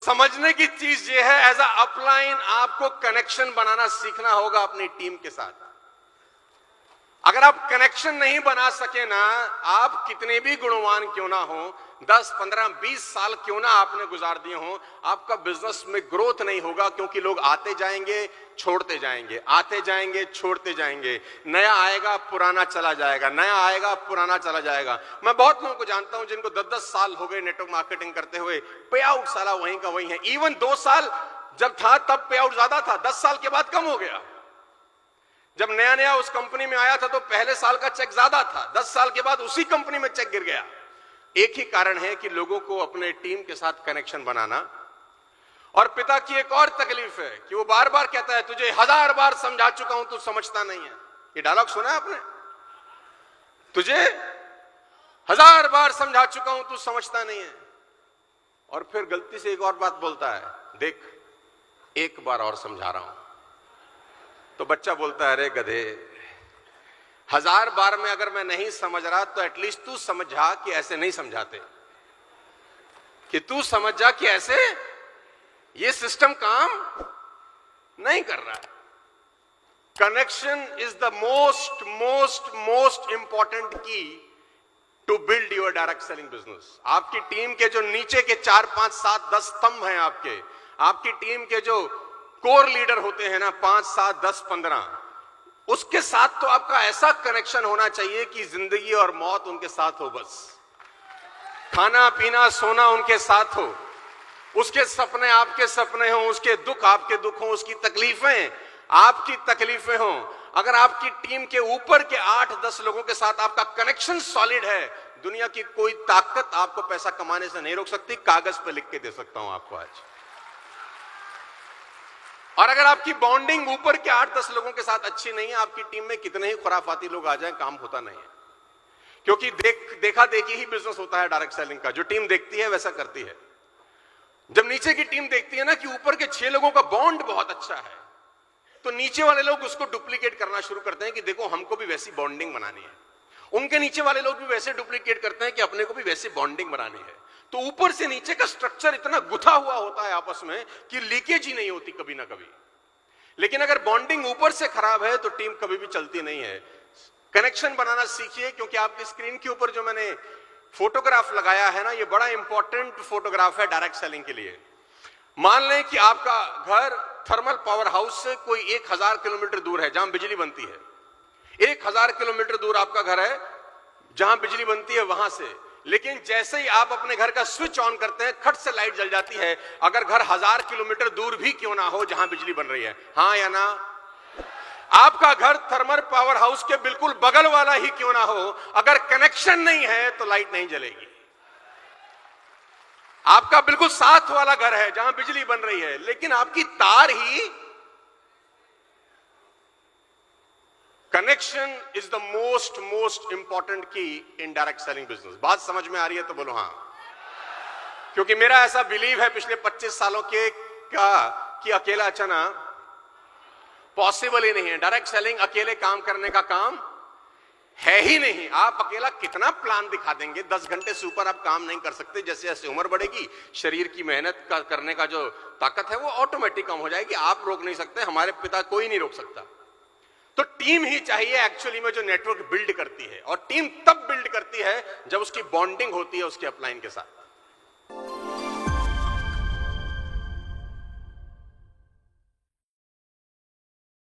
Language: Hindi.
समझने की चीज ये है, एज अ अपलाइन आपको कनेक्शन बनाना सीखना होगा अपनी टीम के साथ। अगर आप कनेक्शन नहीं बना सके ना, आप कितने भी गुणवान क्यों ना हो, 10, 15, 20 साल क्यों ना आपने गुजार दिए हो, आपका बिजनेस में ग्रोथ नहीं होगा, क्योंकि लोग आते जाएंगे छोड़ते जाएंगे, आते जाएंगे छोड़ते जाएंगे, नया आएगा पुराना चला जाएगा, नया आएगा पुराना चला जाएगा। मैं बहुत लोगों को जानता हूं जिनको 10-10 साल हो गए नेटवर्क मार्केटिंग करते हुए, पे आउट साला वहीं का वहीं है। इवन 2 साल जब था तब पे आउट ज्यादा था, 10 साल के बाद कम हो गया। जब नया नया उस कंपनी में आया था तो पहले साल का चेक ज्यादा था, 10 साल के बाद उसी कंपनी में चेक गिर गया। एक ही कारण है कि लोगों को अपने टीम के साथ कनेक्शन बनाना। और पिता की एक और तकलीफ है कि वो बार बार कहता है, तुझे 1000 बार समझा चुका हूं, तू समझता नहीं है। ये डायलॉग सुना है आपने? तुझे 1000 बार समझा चुका हूं, तू समझता नहीं है। और फिर गलती से एक और बात बोलता है, देख एक बार और समझा रहा हूं। तो बच्चा बोलता है, अरे गधे, 1000 बार में अगर मैं नहीं समझ रहा तो एटलीस्ट तू समझा कि ऐसे नहीं समझाते, कि तू समझ जा कि ऐसे ये सिस्टम काम नहीं कर रहा है। Connection is the most most most important key to build your direct selling business. आपकी टीम के जो नीचे के 4, 5, 7, 10 स्तंभ हैं आपकी टीम के जो कोर लीडर होते हैं ना, 5, 7, 10, 15, उसके साथ तो आपका ऐसा कनेक्शन होना चाहिए कि जिंदगी और मौत उनके साथ हो, बस खाना पीना सोना उनके साथ हो, उसके सपने आपके सपने हो, उसके दुख आपके दुख हो, उसकी तकलीफें आपकी तकलीफें हो। अगर आपकी टीम के ऊपर के 8-10 लोगों के साथ आपका कनेक्शन सॉलिड है, दुनिया की कोई ताकत आपको पैसा कमाने से नहीं रोक सकती। कागज पे लिख के दे सकता हूं आपको आज। और अगर आपकी बॉन्डिंग ऊपर के 8-10 लोगों के साथ अच्छी नहीं है, आपकी टीम में कितने ही खुराफाती लोग आ जाएं, काम होता नहीं है। क्योंकि देखा देखी ही बिजनेस होता है डायरेक्ट सेलिंग का। जो टीम देखती है वैसा करती है। जब नीचे की टीम देखती है ना कि ऊपर के 6 लोगों का बॉन्ड बहुत अच्छा है, तो नीचे वाले लोग उसको डुप्लीकेट करना शुरू करते हैं कि देखो हमको भी वैसी बॉन्डिंग बनानी है। उनके नीचे वाले लोग भी वैसे डुप्लीकेट करते हैं कि अपने को भी वैसी बॉन्डिंग बनानी है। तो ऊपर से नीचे का स्ट्रक्चर इतना गुथा हुआ होता है आपस में कि लीकेज ही नहीं होती कभी ना कभी। लेकिन अगर बॉन्डिंग ऊपर से खराब है तो टीम कभी भी चलती नहीं है। कनेक्शन बनाना सीखिए, क्योंकि आपकी स्क्रीन के ऊपर जो मैंने फोटोग्राफ लगाया है ना, ये बड़ा इंपॉर्टेंट फोटोग्राफ है डायरेक्ट सेलिंग के लिए। मान लें कि आपका घर थर्मल पावर हाउस से कोई 1000 किलोमीटर दूर है जहां बिजली बनती है। 1000 किलोमीटर दूर आपका घर है जहां बिजली बनती है वहां से। लेकिन जैसे ही आप अपने घर का स्विच ऑन करते हैं, खट से लाइट जल जाती है, अगर घर 1000 किलोमीटर दूर भी क्यों ना हो जहां बिजली बन रही है। हाँ या ना? आपका घर थर्मल पावर हाउस के बिल्कुल बगल वाला ही क्यों ना हो, अगर कनेक्शन नहीं है तो लाइट नहीं जलेगी। आपका बिल्कुल साथ वाला घर है जहां बिजली बन रही है, लेकिन आपकी तार ही connection is the most most important key in direct selling business. बात समझ में आ रही है तो बोलो हाँ। क्योंकि मेरा ऐसा बिलीव है पिछले 25 सालों के कि अकेला चना पॉसिबल ही नहीं है। डायरेक्ट सेलिंग अकेले काम करने का काम है ही नहीं। आप अकेला कितना प्लान दिखा देंगे, 10 घंटे से ऊपर आप काम नहीं कर सकते। जैसे जैसे उम्र बढ़ेगी, शरीर की मेहनत करने का जो ताकत है वो ऑटोमेटिक कम हो जाएगी। आप रोक नहीं सकते, हमारे पिता कोई नहीं रोक सकता। तो टीम ही चाहिए एक्चुअली में जो नेटवर्क बिल्ड करती है। और टीम तब बिल्ड करती है जब उसकी बॉन्डिंग होती है उसके अपलाइन के साथ।